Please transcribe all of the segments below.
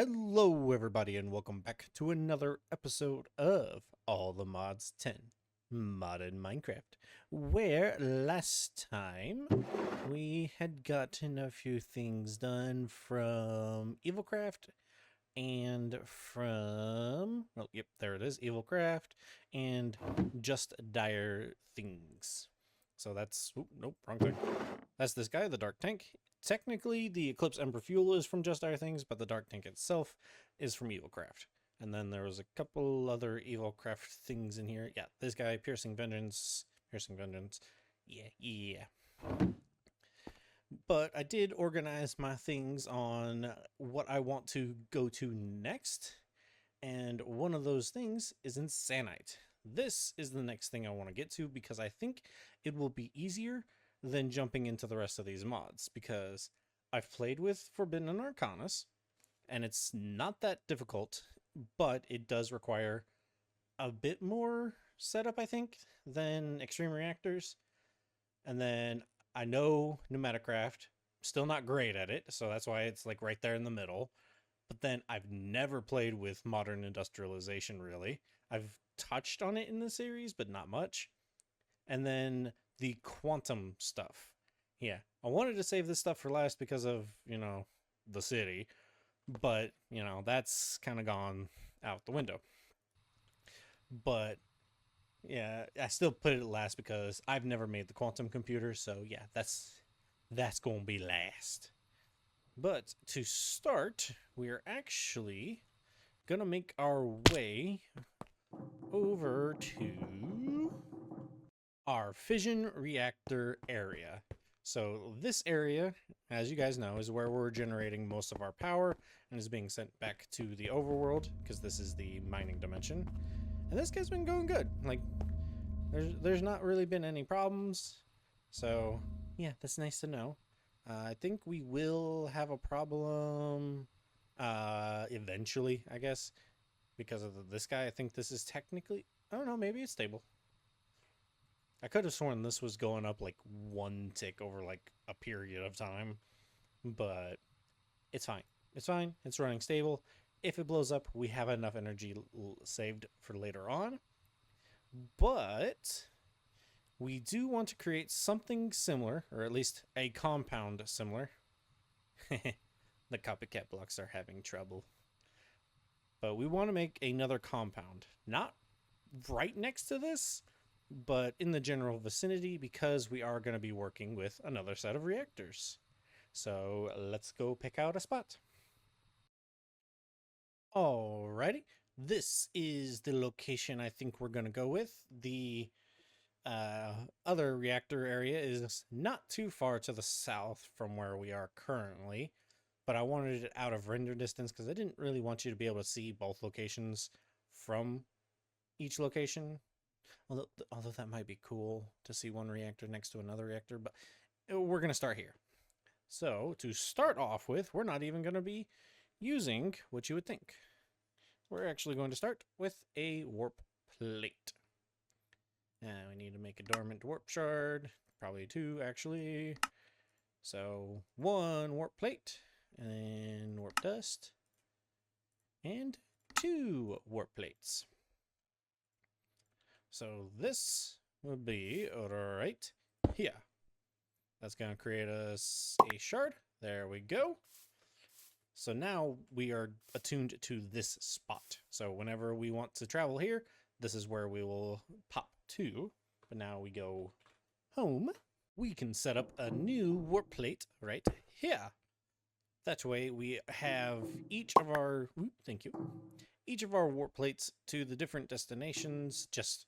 Hello, everybody, and welcome back to another episode of All the Mods 10 Modded Minecraft, where last time we had gotten a few things done from Evilcraft and from, well, yep, there it is, Evilcraft and Just Dire Things. So that's, nope, wrong thing. That's this guy, the Dark Tank. Technically, the Eclipse Ember Fuel is from Just Dire Things, but the Dark Tank itself is from Evilcraft. And then there was a couple other Evilcraft things in here. Yeah, this guy, Piercing Vengeance. Yeah. But I did organize my things on what I want to go to next. And one of those things is Insanite. This is the next thing I want to get to because I think it will be easier than jumping into the rest of these mods, because I've played with Forbidden and Arcanus, and it's not that difficult, but it does require a bit more setup, I think, than Extreme Reactors. And then I know Pneumaticraft, still not great at it, so that's why it's like right there in the middle. But then I've never played with Modern Industrialization, really. I've touched on it in the series, but not much. And then the quantum stuff. Yeah, I wanted to save this stuff for last because of, the city. But, that's kind of gone out the window. But, yeah, I still put it last because I've never made the quantum computer. So, yeah, that's going to be last. But to start, we're actually going to make our way over to our fission reactor area. So this area, as you guys know, is where we're generating most of our power and is being sent back to the overworld, because this is the mining dimension. And this guy's been going good. Like, there's not really been any problems. So yeah, that's nice to know. I think we will have a problem eventually, I guess, because of this guy. I think this is technically, I don't know, maybe it's stable. I could have sworn this was going up like one tick over like a period of time, but it's fine. It's fine. It's running stable. If it blows up, we have enough energy saved for later on. But we do want to create something similar, or at least a compound similar. The copycat blocks are having trouble. But we want to make another compound. Not right next to this, but in the general vicinity, because we are going to be working with another set of reactors. So let's go pick out a spot. Alrighty, this is the location I think we're going to go with. The other reactor area is not too far to the south from where we are currently, but I wanted it out of render distance because I didn't really want you to be able to see both locations from each location. Although that might be cool to see one reactor next to another reactor, but we're going to start here. So to start off with, we're not even going to be using what you would think. We're actually going to start with a warp plate. Now we need to make a dormant warp shard, probably two actually. So one warp plate, and then warp dust, and two warp plates. So this would be right here. That's going to create us a shard. There we go. So now we are attuned to this spot. So whenever we want to travel here, this is where we will pop to. But now we go home. We can set up a new warp plate right here. That way we have each of our, each of our warp plates to the different destinations just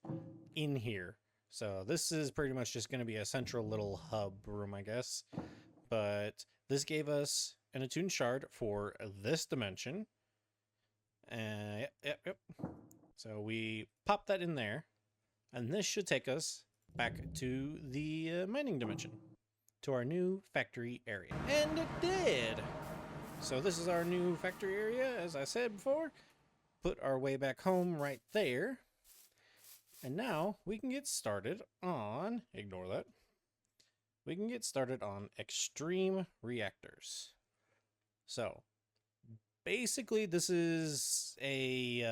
in here. So this is pretty much just going to be a central little hub room, I guess. But this gave us an attuned shard for this dimension. Yep. So we pop that in there, and this should take us back to the mining dimension, to our new factory area. And it did! So this is our new factory area, as I said before. Put our way back home right there. And now we can get started on, ignore that, we can get started on Extreme Reactors. So Basically, this is a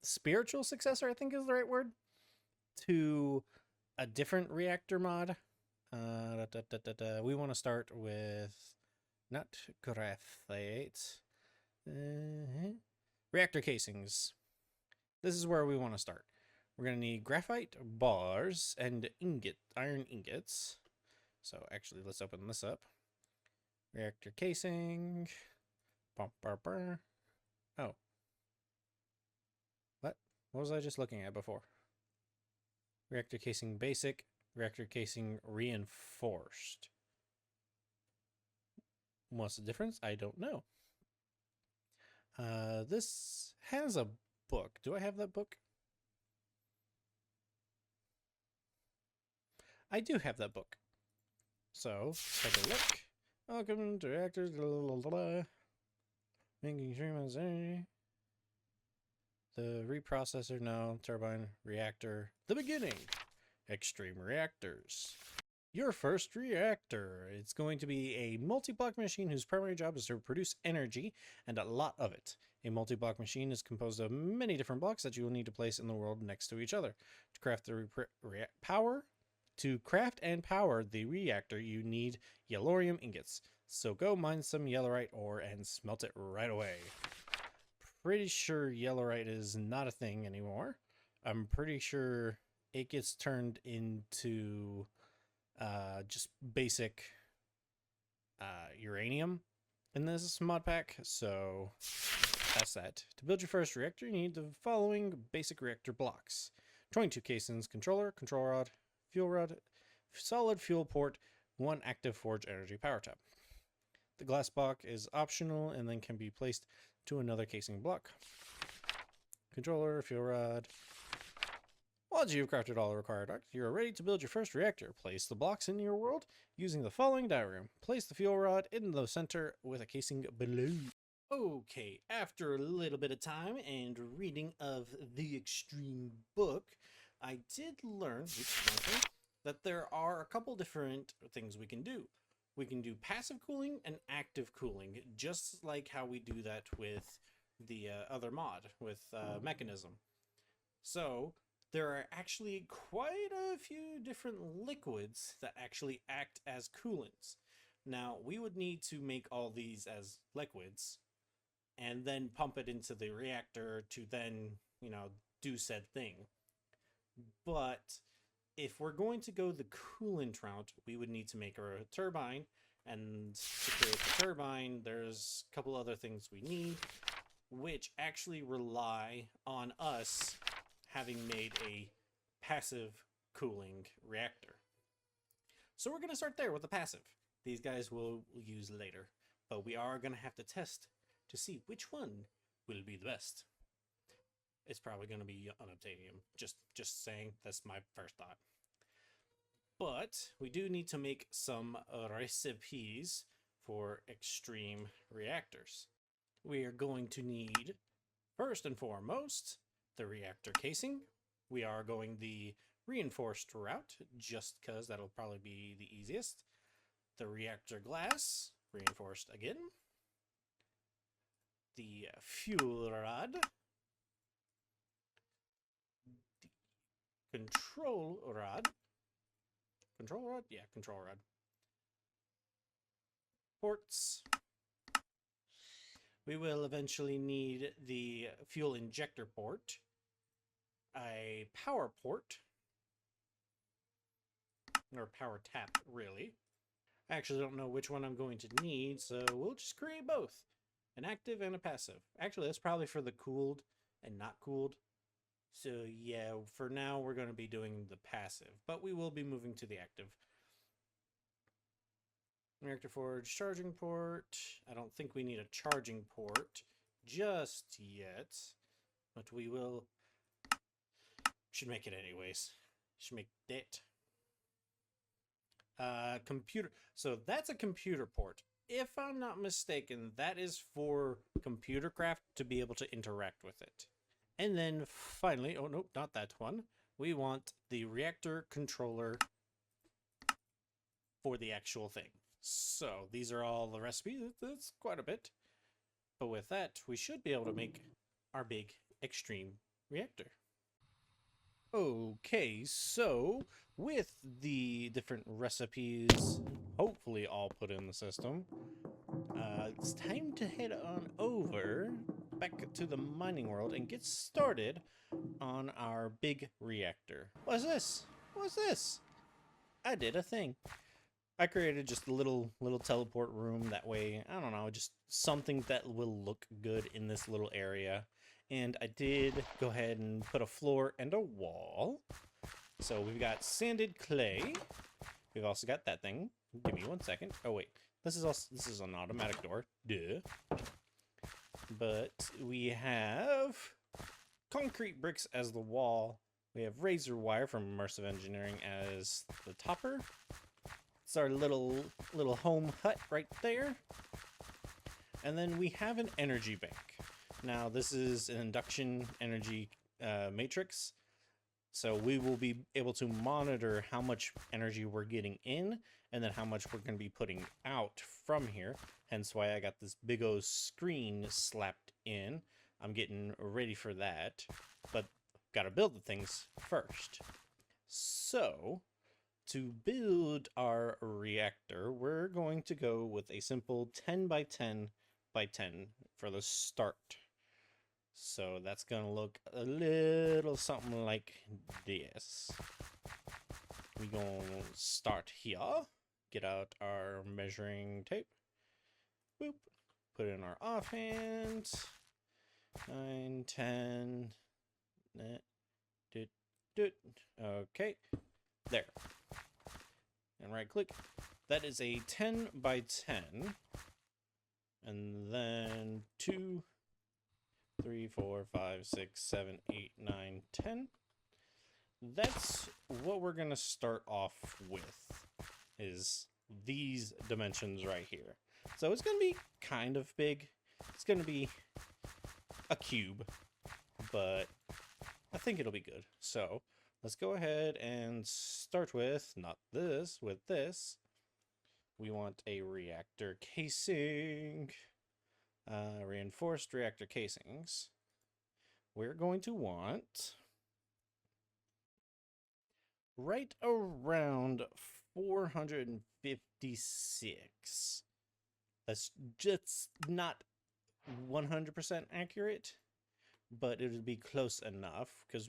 spiritual successor, I think is the right word, to a different reactor mod. We want to start with not graphite. Reactor casings. This is where we want to start. We're going to need graphite bars and iron ingots. So actually, let's open this up. Reactor casing. Oh. What was I just looking at before? Reactor casing basic. Reactor casing reinforced. What's the difference? I don't know. This has a book. Do I have that book? I do have that book. So, take a look. Welcome to reactors. Making sure energy. The reprocessor, no. Turbine, reactor. The beginning. Extreme Reactors. Your first reactor. It's going to be a multi-block machine whose primary job is to produce energy, and a lot of it. A multi-block machine is composed of many different blocks that you will need to place in the world next to each other. To craft the and power the reactor, you need yellorium ingots. So go mine some yellorite ore and smelt it right away. Pretty sure yellorite is not a thing anymore. I'm pretty sure it gets turned into just basic uranium in this mod pack, so that's that. To build your first reactor, you need the following basic reactor blocks: 22 casings, controller, control rod, fuel rod, solid fuel port, 1 active forge energy power tap. The glass block is optional and then can be placed to another casing block. Controller, fuel rod. Once you've crafted all the required blocks, you are ready to build your first reactor. Place the blocks in your world using the following diagram. Place the fuel rod in the center with a casing below. Okay, after a little bit of time and reading of the Extreme book, I did learn that there are a couple different things we can do. We can do passive cooling and active cooling, just like how we do that with the other mod, with Mechanism. So there are actually quite a few different liquids that actually act as coolants. Now, we would need to make all these as liquids and then pump it into the reactor to then, do said thing. But if we're going to go the coolant route, we would need to make a turbine. And to create the turbine, there's a couple other things we need, which actually rely on us having made a passive cooling reactor. So we're going to start there with the passive. These guys we'll use later, but we are going to have to test to see which one will be the best. It's probably going to be unobtainium. Just saying, that's my first thought. But we do need to make some recipes for extreme reactors. We are going to need, first and foremost, the reactor casing. We are going the reinforced route, just because that'll probably be the easiest. The reactor glass, reinforced again. The fuel rod. The control rod. Control rod? Yeah, control rod. Ports. We will eventually need the fuel injector port, a power port, or power tap, really. I actually don't know which one I'm going to need, so we'll just create both, an active and a passive. Actually, that's probably for the cooled and not cooled. So yeah, for now we're going to be doing the passive, but we will be moving to the active. Reactor forge charging port. I don't think we need a charging port just yet, but we will. Should make it anyways. Should make it. Computer. So that's a computer port. If I'm not mistaken, that is for computer craft to be able to interact with it. And then finally, oh no, not that one. We want the reactor controller for the actual thing. So these are all the recipes. That's quite a bit. But with that, we should be able to make our big extreme reactor. Okay, so with the different recipes hopefully all put in the system, it's time to head on over back to the mining world and get started on our big reactor. What's this? What's this? I did a thing. I created just a little teleport room. That way, I don't know, just something that will look good in this little area. And I did go ahead and put a floor and a wall. So we've got sanded clay. We've also got that thing. Give me 1 second. Oh wait, this is an automatic door. Duh. But we have concrete bricks as the wall. We have razor wire from Immersive Engineering as the topper. It's our little home hut right there. And then we have an energy bank. Now this is an induction energy matrix. So we will be able to monitor how much energy we're getting in and then how much we're going to be putting out from here. Hence why I got this big old screen slapped in. I'm getting ready for that, but got to build the things first. So to build our reactor, we're going to go with a simple 10 by 10 by 10 for the start. So that's going to look a little something like this. We're going to start here. Get out our measuring tape. Boop. Put in our offhand. 9, 10. Okay. There. And right click. That is a 10 by 10. And then 2, 3, 4, 5, 6, 7, 8, 9, 10. That's what we're going to start off with, is these dimensions right here. So it's going to be kind of big. It's going to be a cube, but I think it'll be good. So let's go ahead and start with, not this, with this. We want a reactor casing. Reinforced reactor casings. We're going to want right around 456. That's just not 100% accurate, but it would be close enough because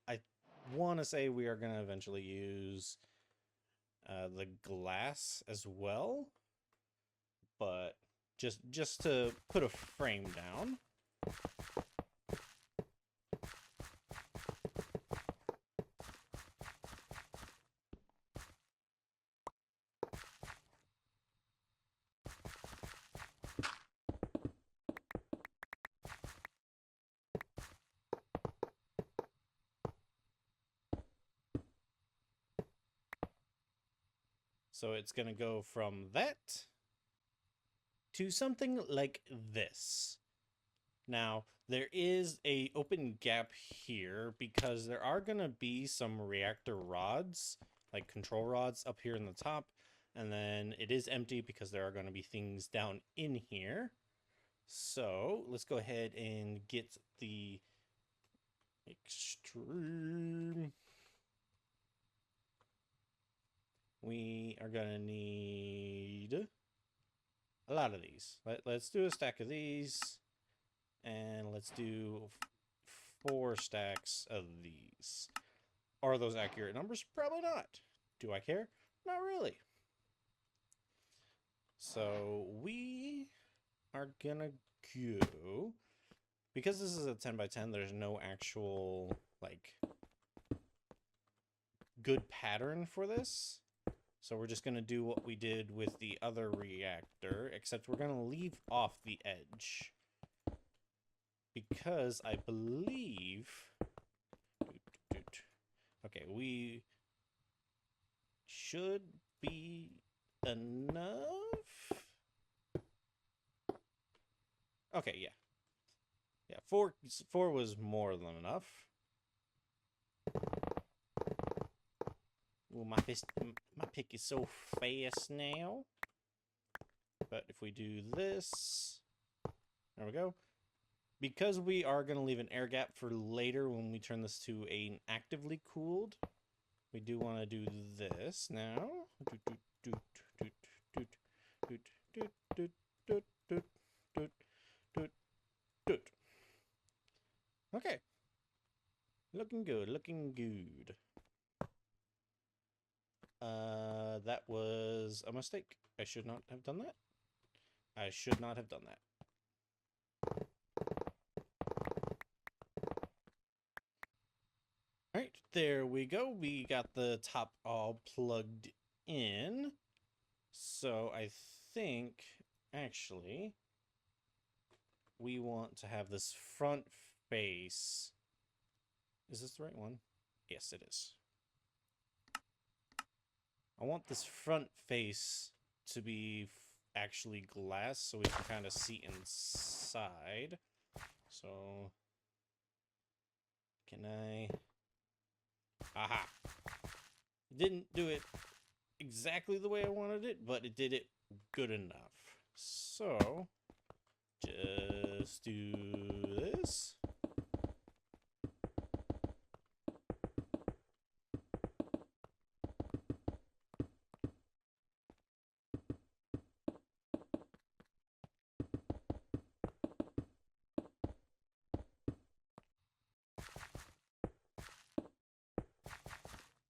I want to say we are going to eventually use the glass as well, but just to put a frame down. So it's going to go from that to something like this. Now, there is a open gap here because there are going to be some reactor rods, like control rods up here in the top, and then it is empty because there are going to be things down in here. So let's go ahead and get the extreme. We are going to need a lot of these. Let's do a stack of these, and let's do 4 stacks of these. Are those accurate numbers? Probably not. Do I care? Not really. So we are gonna go, because this is a 10 by 10, there's no actual like good pattern for this. So we're just going to do what we did with the other reactor, except we're going to leave off the edge. Because I believe... Okay, we should be enough. Okay, yeah. Yeah, 4 was more than enough. Ooh, my pick is so fast now. But if we do this, there we go. Because we are going to leave an air gap for later when we turn this to an actively cooled, we do want to do this now. Okay. Looking good, looking good. That was a mistake. I should not have done that. I should not have done that. Alright, there we go. We got the top all plugged in. So I think, actually, we want to have this front face. Is this the right one? Yes, it is. I want this front face to be actually glass so we can kind of see inside. So, can I... Aha! Didn't do it exactly the way I wanted it, but it did it good enough. So, just do this.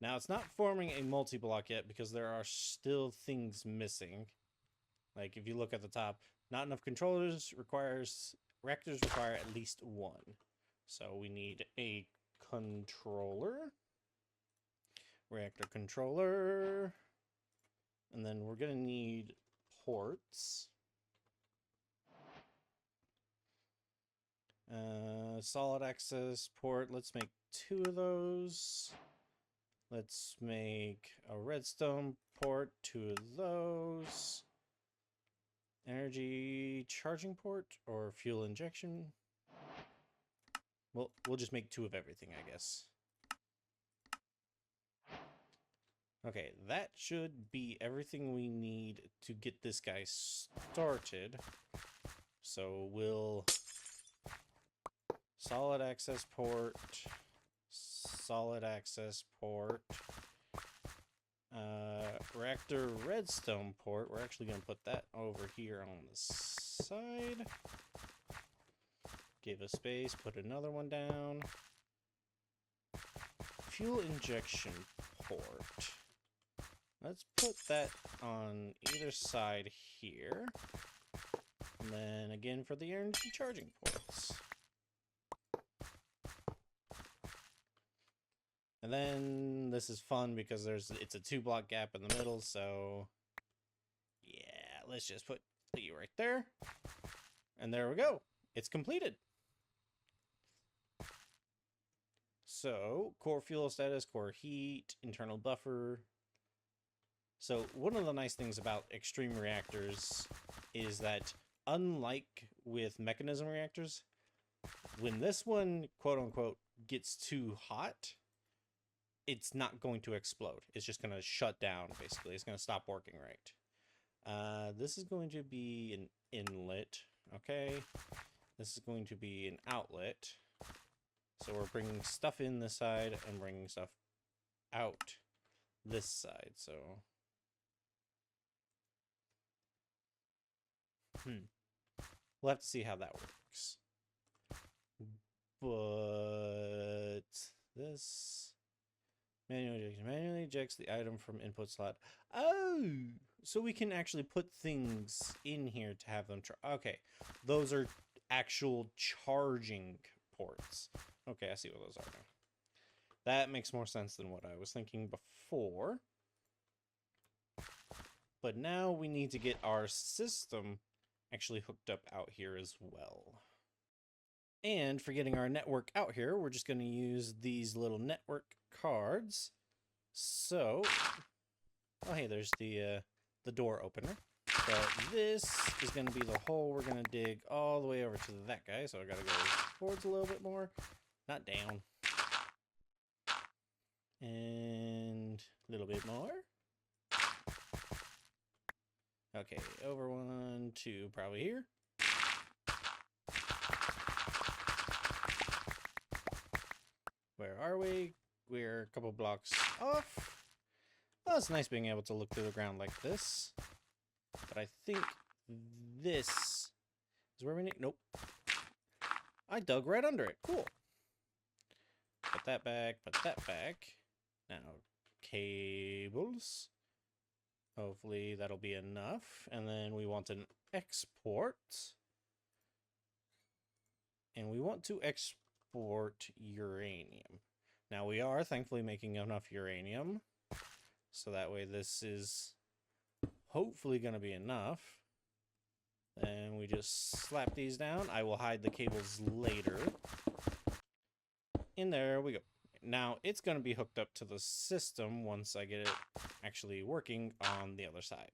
Now, it's not forming a multi-block yet because there are still things missing. Like, if you look at the top, not enough controllers reactors require at least one. So we need a controller, reactor controller, and then we're going to need ports. Solid access port, let's make 2 of those. Let's make a redstone port, 2 of those. Energy charging port or fuel injection. Well, we'll just make 2 of everything, I guess. Okay, that should be everything we need to get this guy started. So we'll solid access port. Solid access port, reactor redstone port. We're actually going to put that over here on the side. Give a space, put another one down. Fuel injection port. Let's put that on either side here. And then again for the energy charging ports. And then this is fun because it's a 2-block gap in the middle, so yeah, let's just put you right there. And there we go. It's completed. So, core fuel status, core heat, internal buffer. So, one of the nice things about Extreme Reactors is that unlike with mechanism reactors, when this one, quote unquote, gets too hot, it's not going to explode. It's just going to shut down, basically. It's going to stop working right. This is going to be an inlet, okay? This is going to be an outlet. So we're bringing stuff in this side and bringing stuff out this side, so... We'll have to see how that works. But... this... manually ejects the item from input slot. Oh, so we can actually put things in here to have them. Okay, those are actual charging ports. Okay, I see what those are now. That makes more sense than what I was thinking before. But now we need to get our system actually hooked up out here as well. And for getting our network out here, we're just going to use these little network cards. So, oh hey, there's the door opener. So this is going to be the hole we're going to dig all the way over to that guy. So I got to go forwards a little bit more, not down. And a little bit more. Okay, over 1, 2, probably here. Where are we? We're a couple blocks off. Oh, it's nice being able to look through the ground like this. But I think this is where we need... Nope. I dug right under it. Cool. Put that back, put that back. Now, cables. Hopefully that'll be enough. And then we want an export. And we want to export uranium. Now we are thankfully making enough uranium. So that way this is hopefully going to be enough. Then we just slap these down. I will hide the cables later. And there we go. Now it's going to be hooked up to the system once I get it actually working on the other side.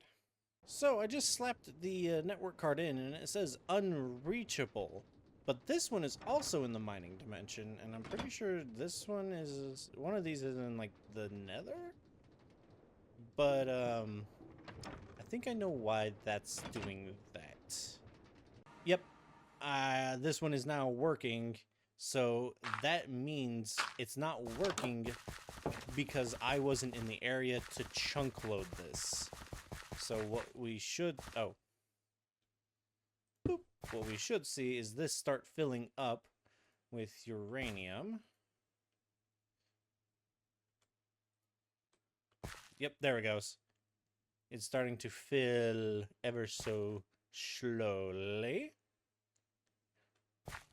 So I just slapped the network card in and it says unreachable. But this one is also in the mining dimension, and I'm pretty sure this one is... One of these is in, like, the nether? But, I think I know why that's doing that. Yep. This one is now working, so that means it's not working because I wasn't in the area to chunk load this. So what we should... Oh. Boop. What we should see is this start filling up with uranium. Yep, there it goes. It's starting to fill ever so slowly.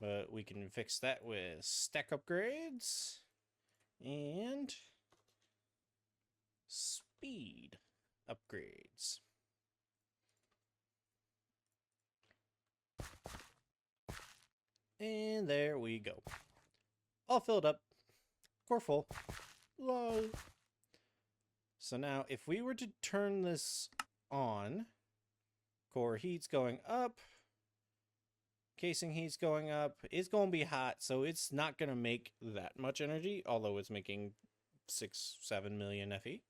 But we can fix that with stack upgrades and speed upgrades. And there we go. All filled up. Core full. Lol. So now, if we were to turn this on, core heat's going up. Casing heat's going up. It's going to be hot, so it's not going to make that much energy, although it's making 6-7 million FE.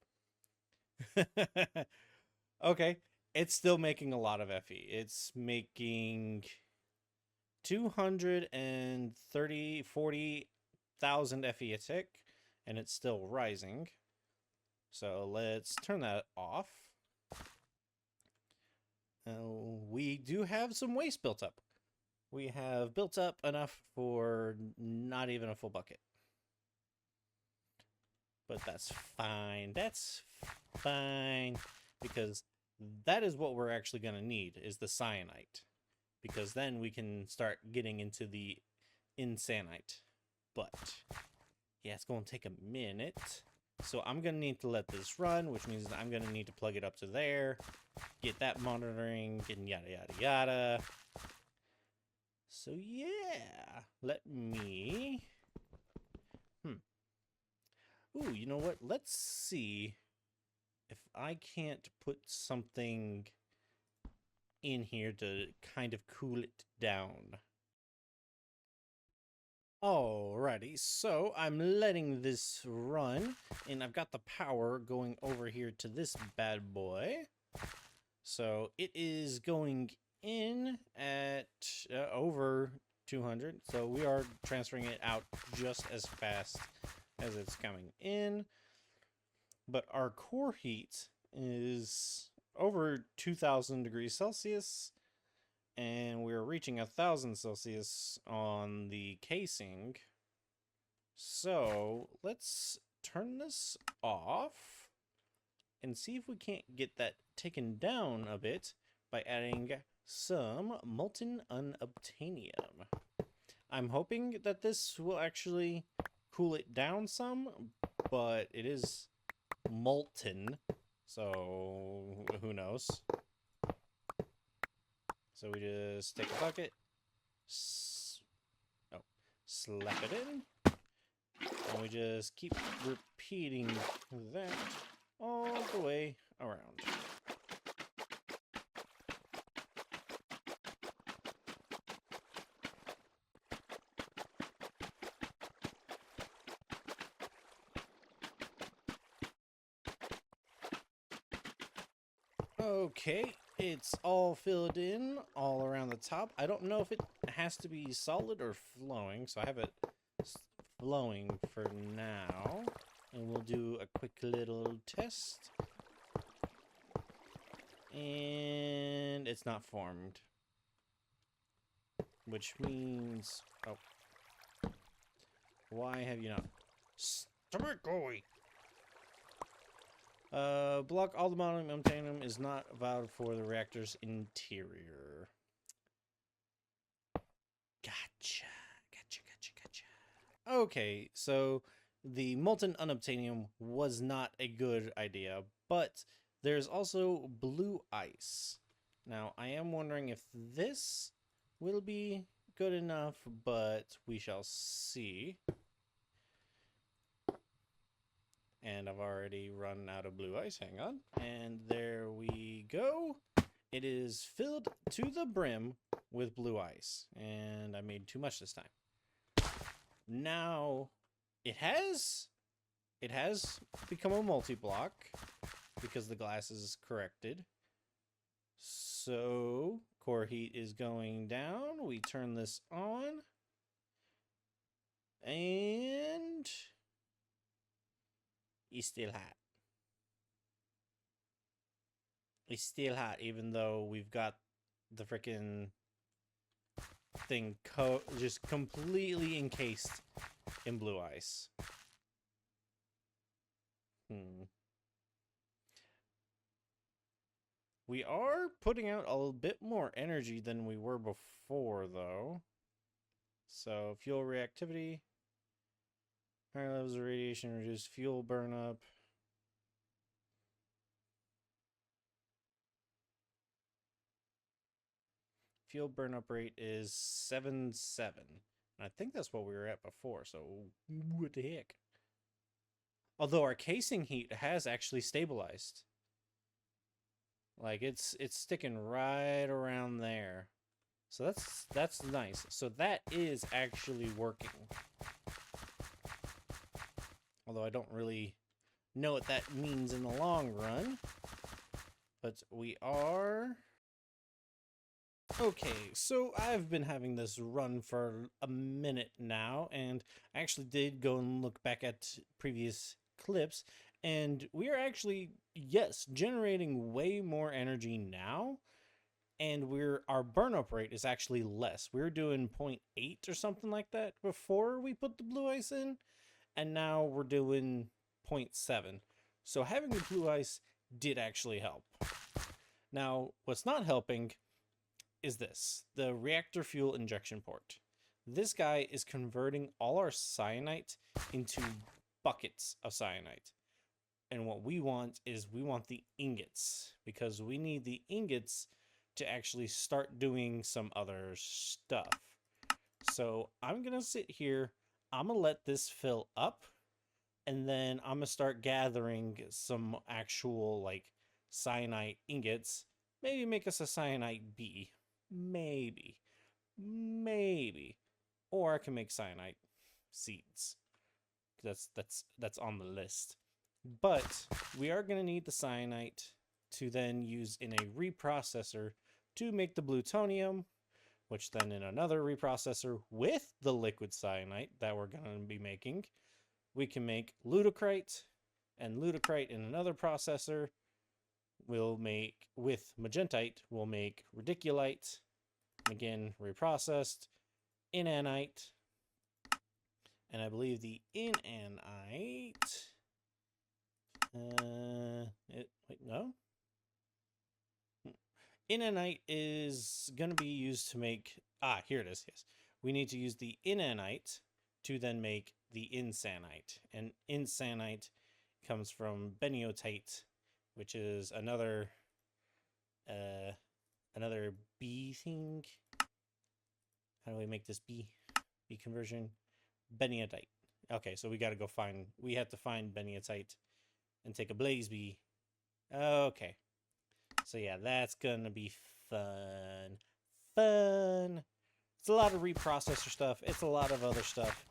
Okay, it's still making a lot of FE. It's making 40,000 FE a tick, and it's still rising. So let's turn that off. We do have some waste built up. We have built up enough for not even a full bucket. But that's fine. That's fine. Because that is what we're actually going to need, is the cyanite. Because then we can start getting into the insanite. But, yeah, it's going to take a minute. So I'm going to need to let this run, which means that I'm going to need to plug it up to there. Get that monitoring, and yada, yada, yada. So, yeah. Let me... Ooh, you know what? Let's see if I can't put something in here to kind of cool it down. Alrighty, so I'm letting this run, and I've got the power going over here to this bad boy. So it is going in at over 200, so we are transferring it out just as fast as it's coming in. But our core heat is over 2,000 degrees Celsius, and we're reaching 1,000 Celsius on the casing. So let's turn this off and see if we can't get that taken down a bit by adding some molten unobtainium. I'm hoping that this will actually cool it down some, but it is molten, so who knows. So we just take a bucket, slap it in, and we just keep repeating that all the way around. Okay, It's all filled in all around the top. I don't know if it has to be solid or flowing, so I have it flowing for now. And we'll do a quick little test. And it's not formed. Which means... Oh. Why have you not... Stop it, go away! Block all the molybdenum is not valid for the reactor's interior. Gotcha. Okay, so the molten unobtainium was not a good idea, but there's also blue ice. Now, I am wondering if this will be good enough, but we shall see. And I've already run out of blue ice. Hang on. And there we go. It is filled to the brim with blue ice. And I made too much this time. Now, it has become a multi-block because the glass is corrected. So, core heat is going down. We turn this on. And... it's still hot. It's still hot, even though we've got the freaking thing just completely encased in blue ice. We are putting out a bit more energy than we were before, though. So, fuel reactivity. Higher levels of radiation reduce fuel burnup. Fuel burnup rate is 7.7. I think that's what we were at before, so what the heck? Although our casing heat has actually stabilized. Like it's sticking right around there. So that's nice. So that is actually working. Although I don't really know what that means in the long run. But we are... Okay, so I've been having this run for a minute now, and I actually did go and look back at previous clips, and we are actually, yes, generating way more energy now, and our burn-up rate is actually less. We were doing 0.8 or something like that before we put the blue ice in, and now we're doing 0.7. So having the blue ice did actually help. Now, what's not helping is this, the reactor fuel injection port. This guy is converting all our cyanite into buckets of cyanite. And what we want is we want the ingots, because we need the ingots to actually start doing some other stuff. So I'm going to sit here, I'm going to let this fill up, and then I'm going to start gathering some actual like cyanite ingots. Maybe make us a cyanite B. Maybe. Or I can make cyanite seeds. That's on the list. But we are going to need the cyanite to then use in a reprocessor to make the plutonium, which then in another reprocessor with the liquid cyanite that we're going to be making, we can make lutecrite, and lutecrite in another processor we'll make, with magentite, we'll make radiculite, again, reprocessed, inanite, and I believe the inanite, wait, no? Inanite is going to be used to make, here it is, yes. We need to use the inanite to then make the insanite, and insanite comes from beniotite, which is another B thing. How do we make this B conversion? Beniotite. Okay, so we got to go find, we have to find beniotite and take a blaze B. Okay. So yeah, that's gonna be fun. It's a lot of reprocessor stuff. It's a lot of other stuff.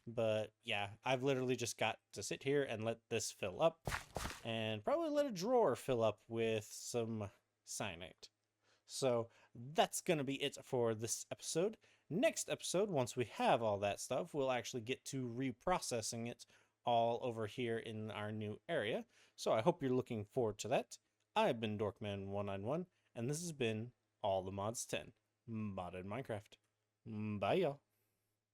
But yeah, I've literally just got to sit here and let this fill up. And probably let a drawer fill up with some cyanite. So that's going to be it for this episode. Next episode, once we have all that stuff, we'll actually get to reprocessing it all over here in our new area. So I hope you're looking forward to that. I've been Dorkman191, and this has been All the Mods 10, Modded Minecraft. Bye, y'all.